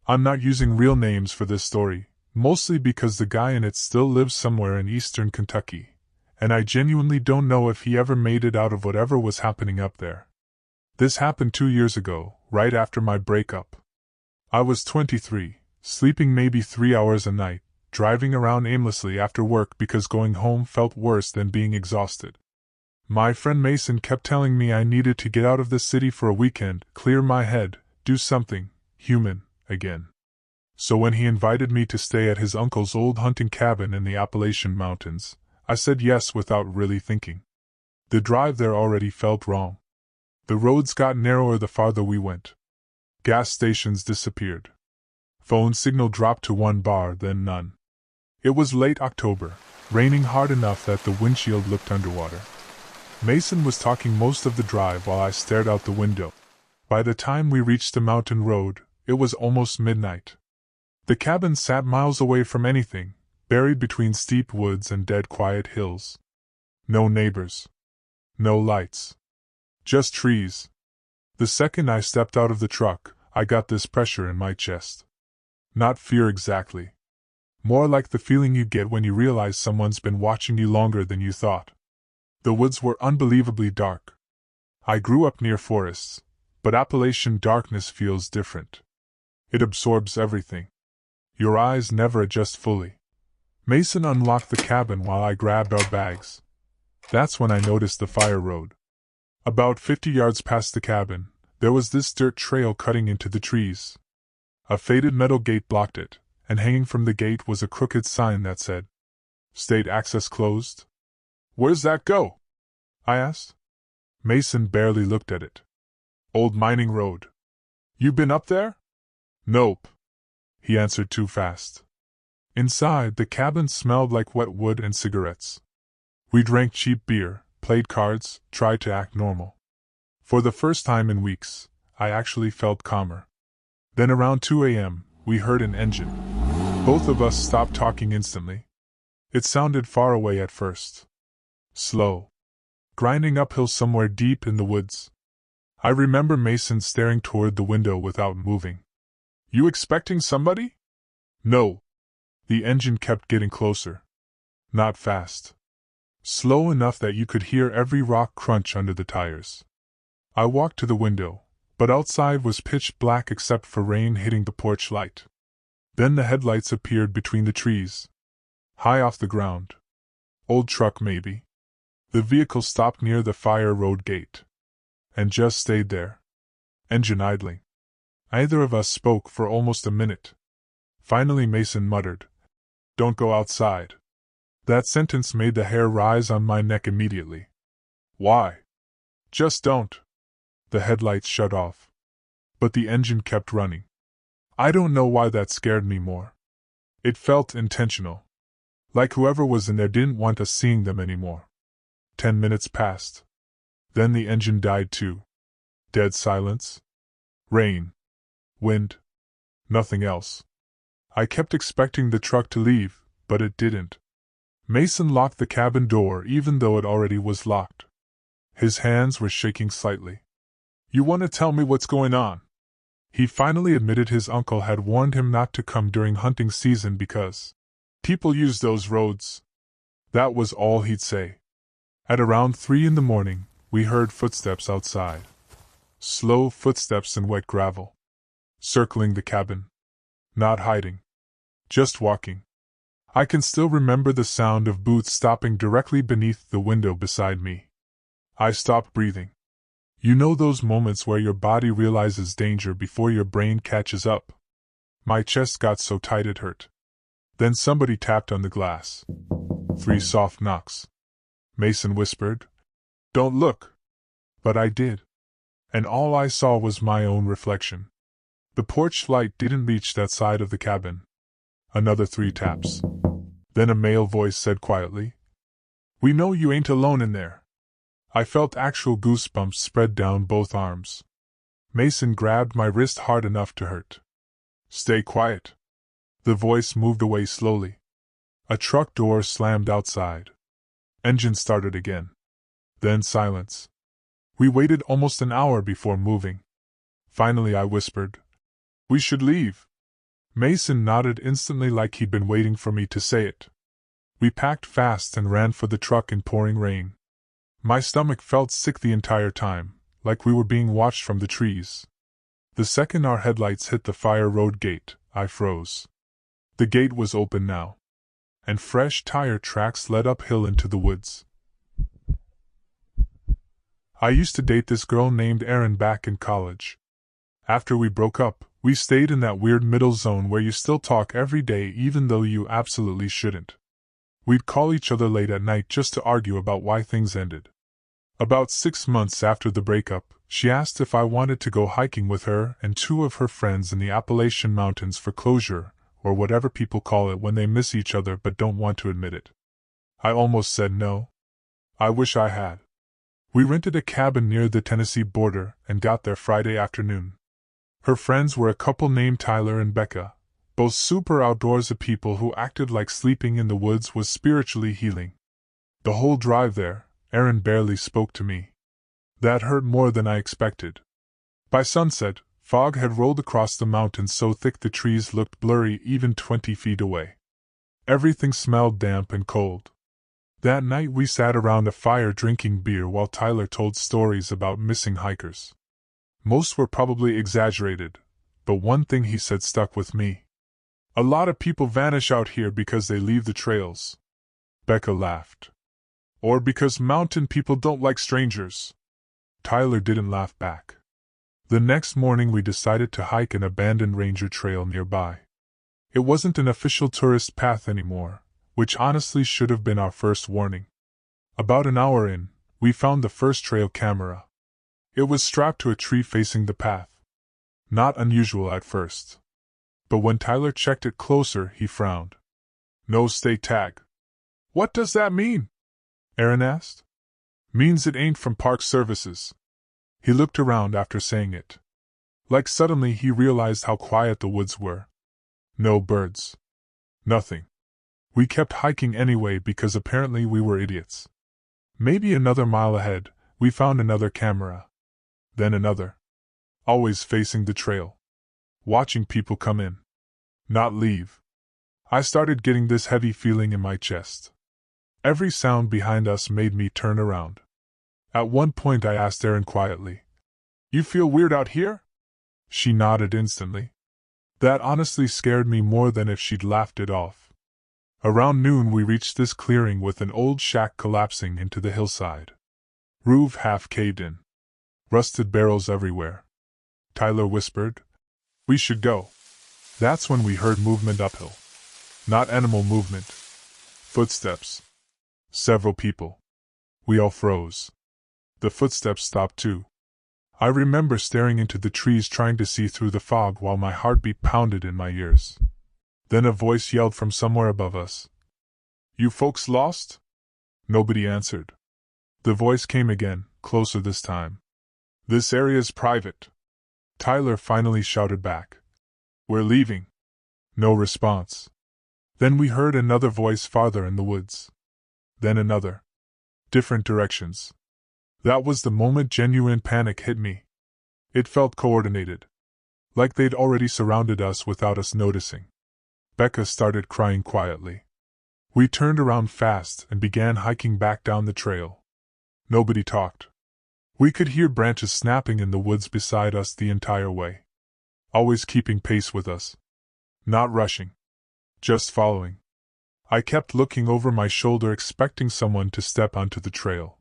I'm not using real names for this story, mostly because the guy in it still lives somewhere in eastern Kentucky, and I genuinely don't know if he ever made it out of whatever was happening up there. This happened 2 years ago, right after my breakup. I was 23, sleeping maybe 3 hours a night, driving around aimlessly after work because going home felt worse than being exhausted. My friend Mason kept telling me I needed to get out of the city for a weekend, clear my head, do something human again. So when he invited me to stay at his uncle's old hunting cabin in the Appalachian Mountains, I said yes without really thinking. The drive there already felt wrong. The roads got narrower the farther we went. Gas stations disappeared. Phone signal dropped to 1 bar, then none. It was late October, raining hard enough that the windshield looked underwater. Mason was talking most of the drive while I stared out the window. By the time we reached the mountain road, it was almost midnight. The cabin sat miles away from anything, buried between steep woods and dead quiet hills. No neighbors. No lights. Just trees. The second I stepped out of the truck, I got this pressure in my chest. Not fear exactly. More like the feeling you get when you realize someone's been watching you longer than you thought. The woods were unbelievably dark. I grew up near forests, but Appalachian darkness feels different. It absorbs everything. Your eyes never adjust fully. Mason unlocked the cabin while I grabbed our bags. That's when I noticed the fire road. About 50 yards past the cabin, there was this dirt trail cutting into the trees. A faded metal gate blocked it, and hanging from the gate was a crooked sign that said, "State access closed." "Where's that go?" I asked. Mason barely looked at it. "Old mining road." "You been up there?" "Nope," he answered too fast. Inside, the cabin smelled like wet wood and cigarettes. We drank cheap beer, played cards, tried to act normal. For the first time in weeks, I actually felt calmer. Then around 2 a.m., we heard an engine. Both of us stopped talking instantly. It sounded far away at first. Slow. Grinding uphill somewhere deep in the woods. I remember Mason staring toward the window without moving. "You expecting somebody?" "No." The engine kept getting closer. Not fast. Slow enough that you could hear every rock crunch under the tires. I walked to the window, but outside was pitch black except for rain hitting the porch light. Then the headlights appeared between the trees. High off the ground. Old truck maybe. The vehicle stopped near the fire road gate. And just stayed there. Engine idling. Neither of us spoke for almost a minute. Finally Mason muttered, "Don't go outside." That sentence made the hair rise on my neck immediately. "Why?" "Just don't." The headlights shut off. But the engine kept running. I don't know why that scared me more. It felt intentional. Like whoever was in there didn't want us seeing them anymore. 10 minutes passed. Then the engine died too. Dead silence. Rain. Wind. Nothing else. I kept expecting the truck to leave, but it didn't. Mason locked the cabin door even though it already was locked. His hands were shaking slightly. "You want to tell me what's going on?" He finally admitted his uncle had warned him not to come during hunting season because people use those roads. That was all he'd say. At around 3 in the morning, we heard footsteps outside. Slow footsteps in wet gravel. Circling the cabin. Not hiding. Just walking. I can still remember the sound of boots stopping directly beneath the window beside me. I stopped breathing. You know those moments where your body realizes danger before your brain catches up? My chest got so tight it hurt. Then somebody tapped on the glass. 3 soft knocks. Mason whispered, "Don't look." But I did. And all I saw was my own reflection. The porch light didn't reach that side of the cabin. Another 3 taps. Then a male voice said quietly, "We know you ain't alone in there." I felt actual goosebumps spread down both arms. Mason grabbed my wrist hard enough to hurt. "Stay quiet." The voice moved away slowly. A truck door slammed outside. Engine started again. Then silence. We waited almost an hour before moving. Finally I whispered, "We should leave." Mason nodded instantly like he'd been waiting for me to say it. We packed fast and ran for the truck in pouring rain. My stomach felt sick the entire time, like we were being watched from the trees. The second our headlights hit the fire road gate, I froze. The gate was open now, and fresh tire tracks led uphill into the woods. I used to date this girl named Erin back in college. After we broke up, we stayed in that weird middle zone where you still talk every day even though you absolutely shouldn't. We'd call each other late at night just to argue about why things ended. About 6 months after the breakup, she asked if I wanted to go hiking with her and 2 of her friends in the Appalachian Mountains for closure, or whatever people call it when they miss each other but don't want to admit it. I almost said no. I wish I had. We rented a cabin near the Tennessee border and got there Friday afternoon. Her friends were a couple named Tyler and Becca, both super outdoorsy people who acted like sleeping in the woods was spiritually healing. The whole drive there, Erin barely spoke to me. That hurt more than I expected. By sunset, fog had rolled across the mountains so thick the trees looked blurry even 20 feet away. Everything smelled damp and cold. That night we sat around a fire drinking beer while Tyler told stories about missing hikers. Most were probably exaggerated, but one thing he said stuck with me. A lot of people vanish out here because they leave the trails. Becca laughed. Or because mountain people don't like strangers. Tyler didn't laugh back. The next morning we decided to hike an abandoned ranger trail nearby. It wasn't an official tourist path anymore, which honestly should have been our first warning. About an hour in, we found the first trail camera. It was strapped to a tree facing the path. Not unusual at first. But when Tyler checked it closer, he frowned. No state tag. What does that mean? Erin asked. Means it ain't from Park Services. He looked around after saying it. Like suddenly he realized how quiet the woods were. No birds. Nothing. We kept hiking anyway because apparently we were idiots. Maybe another mile ahead, we found another camera. Then another. Always facing the trail. Watching people come in. Not leave. I started getting this heavy feeling in my chest. Every sound behind us made me turn around. At one point I asked Erin quietly, "You feel weird out here?" She nodded instantly. That honestly scared me more than if she'd laughed it off. Around noon we reached this clearing with an old shack collapsing into the hillside. Roof half caved in. Rusted barrels everywhere. Tyler whispered, "We should go." That's when we heard movement uphill. Not animal movement. Footsteps. Several people. We all froze. The footsteps stopped too. I remember staring into the trees trying to see through the fog while my heartbeat pounded in my ears. Then a voice yelled from somewhere above us. "You folks lost?" Nobody answered. The voice came again, closer this time. "This area's private." Tyler finally shouted back. "We're leaving." No response. Then we heard another voice farther in the woods. Then another. Different directions. That was the moment genuine panic hit me. It felt coordinated. Like they'd already surrounded us without us noticing. Becca started crying quietly. We turned around fast and began hiking back down the trail. Nobody talked. We could hear branches snapping in the woods beside us the entire way. Always keeping pace with us. Not rushing. Just following. I kept looking over my shoulder expecting someone to step onto the trail.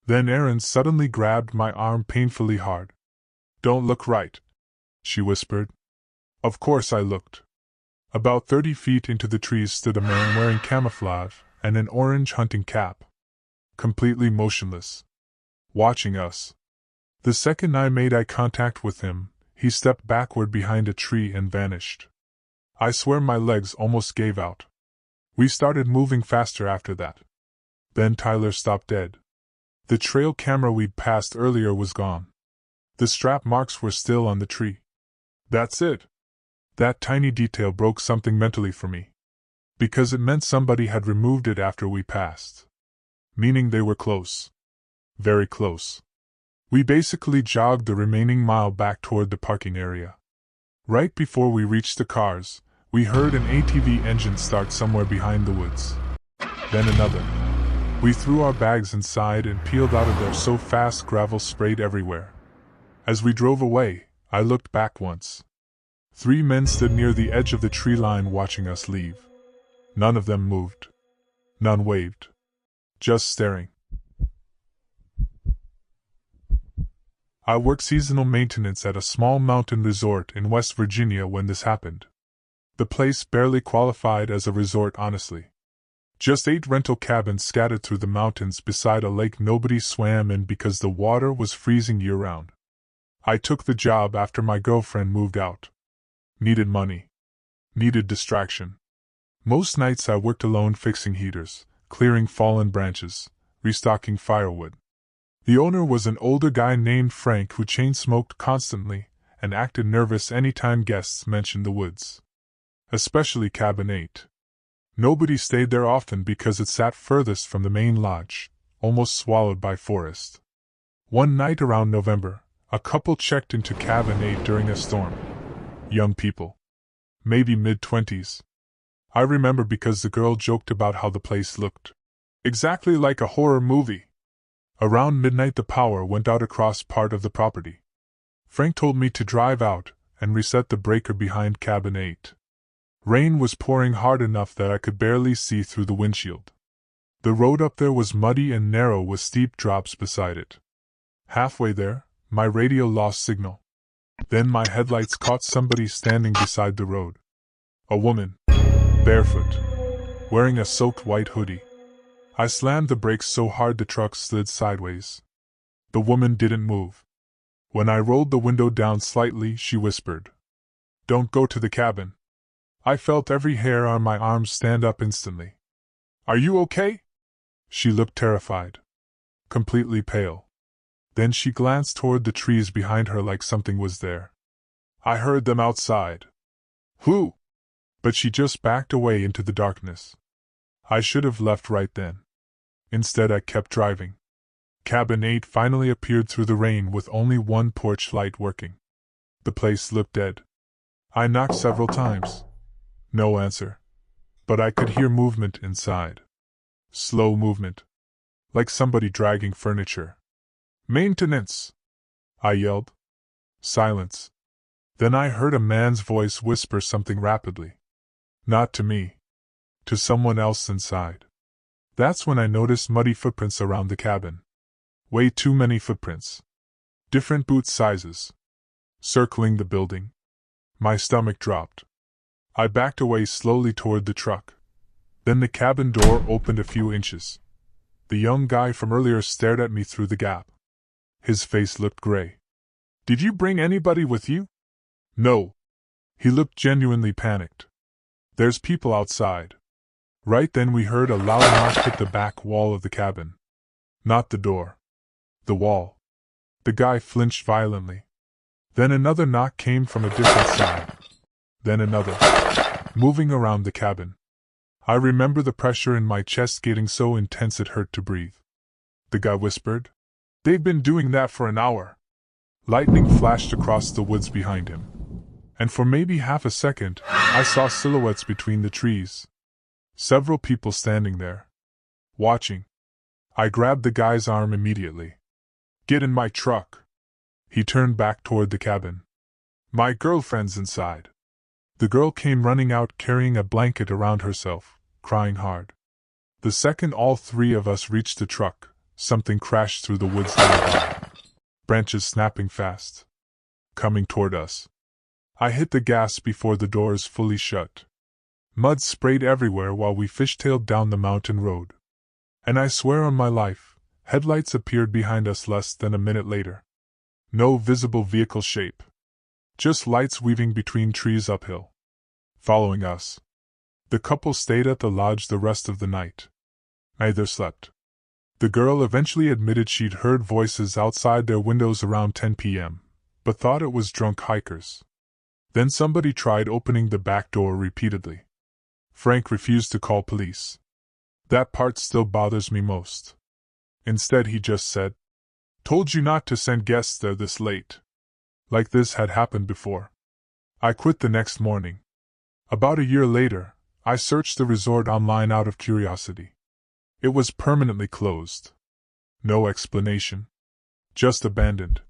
Then Erin suddenly grabbed my arm painfully hard. "Don't look right," she whispered. Of course I looked. About 30 feet into the trees stood a man wearing camouflage and an orange hunting cap. Completely motionless. Watching us. The second I made eye contact with him, he stepped backward behind a tree and vanished. I swear my legs almost gave out. We started moving faster after that. Then Tyler stopped dead. The trail camera we'd passed earlier was gone. The strap marks were still on the tree. That's it. That tiny detail broke something mentally for me. Because it meant somebody had removed it after we passed. Meaning they were close. Very close. We basically jogged the remaining mile back toward the parking area. Right before we reached the cars, We heard an ATV engine start somewhere behind the woods. Then another. We threw our bags inside and peeled out of there so fast gravel sprayed everywhere. As we drove away, I looked back once. 3 men stood near the edge of the tree line watching us leave. None of them moved. None waved. Just staring. I worked seasonal maintenance at a small mountain resort in West Virginia when this happened. The place barely qualified as a resort, honestly. Just 8 rental cabins scattered through the mountains beside a lake nobody swam in because the water was freezing year-round. I took the job after my girlfriend moved out. Needed money. Needed distraction. Most nights I worked alone fixing heaters, clearing fallen branches, restocking firewood. The owner was an older guy named Frank who chain-smoked constantly and acted nervous any time guests mentioned the woods. Especially Cabin 8. Nobody stayed there often because it sat furthest from the main lodge, almost swallowed by forest. One night around November, a couple checked into Cabin 8 during a storm. Young people. Maybe mid-20s. I remember because the girl joked about how the place looked. Exactly like a horror movie. Around midnight the power went out across part of the property. Frank told me to drive out and reset the breaker behind Cabin 8. Rain was pouring hard enough that I could barely see through the windshield. The road up there was muddy and narrow with steep drops beside it. Halfway there, my radio lost signal. Then my headlights caught somebody standing beside the road. A woman. Barefoot. Wearing a soaked white hoodie. I slammed the brakes so hard the truck slid sideways. The woman didn't move. When I rolled the window down slightly, she whispered, "Don't go to the cabin." I felt every hair on my arms stand up instantly. "Are you okay?" She looked terrified. Completely pale. Then she glanced toward the trees behind her like something was there. "I heard them outside." "Who?" But she just backed away into the darkness. I should have left right then. Instead I kept driving. Cabin 8 finally appeared through the rain with only one porch light working. The place looked dead. I knocked several times. No answer. But I could hear movement inside. Slow movement. Like somebody dragging furniture. "Maintenance!" I yelled. Silence. Then I heard a man's voice whisper something rapidly. Not to me. To someone else inside. That's when I noticed muddy footprints around the cabin. Way too many footprints. Different boot sizes. Circling the building. My stomach dropped. I backed away slowly toward the truck. Then the cabin door opened a few inches. The young guy from earlier stared at me through the gap. His face looked gray. "Did you bring anybody with you?" "No." He looked genuinely panicked. "There's people outside." Right then we heard a loud knock hit the back wall of the cabin. Not the door. The wall. The guy flinched violently. Then another knock came from a different side. Then another. Moving around the cabin. I remember the pressure in my chest getting so intense it hurt to breathe. The guy whispered, "They've been doing that for an hour." Lightning flashed across the woods behind him. And for maybe half a second, I saw silhouettes between the trees. Several people standing there. Watching. I grabbed the guy's arm immediately. "Get in my truck." He turned back toward the cabin. "My girlfriend's inside." The girl came running out carrying a blanket around herself, crying hard. The second all 3 of us reached the truck, something crashed through the woods nearby. Branches snapping fast. Coming toward us. I hit the gas before the doors fully shut. Mud sprayed everywhere while we fishtailed down the mountain road. And I swear on my life, headlights appeared behind us less than a minute later. No visible vehicle shape. Just lights weaving between trees uphill. Following us. The couple stayed at the lodge the rest of the night. Neither slept. The girl eventually admitted she'd heard voices outside their windows around 10 p.m., but thought it was drunk hikers. Then somebody tried opening the back door repeatedly. Frank refused to call police. That part still bothers me most. Instead he just said, "Told you not to send guests there this late." Like this had happened before. I quit the next morning. About a year later, I searched the resort online out of curiosity. It was permanently closed. No explanation. Just abandoned.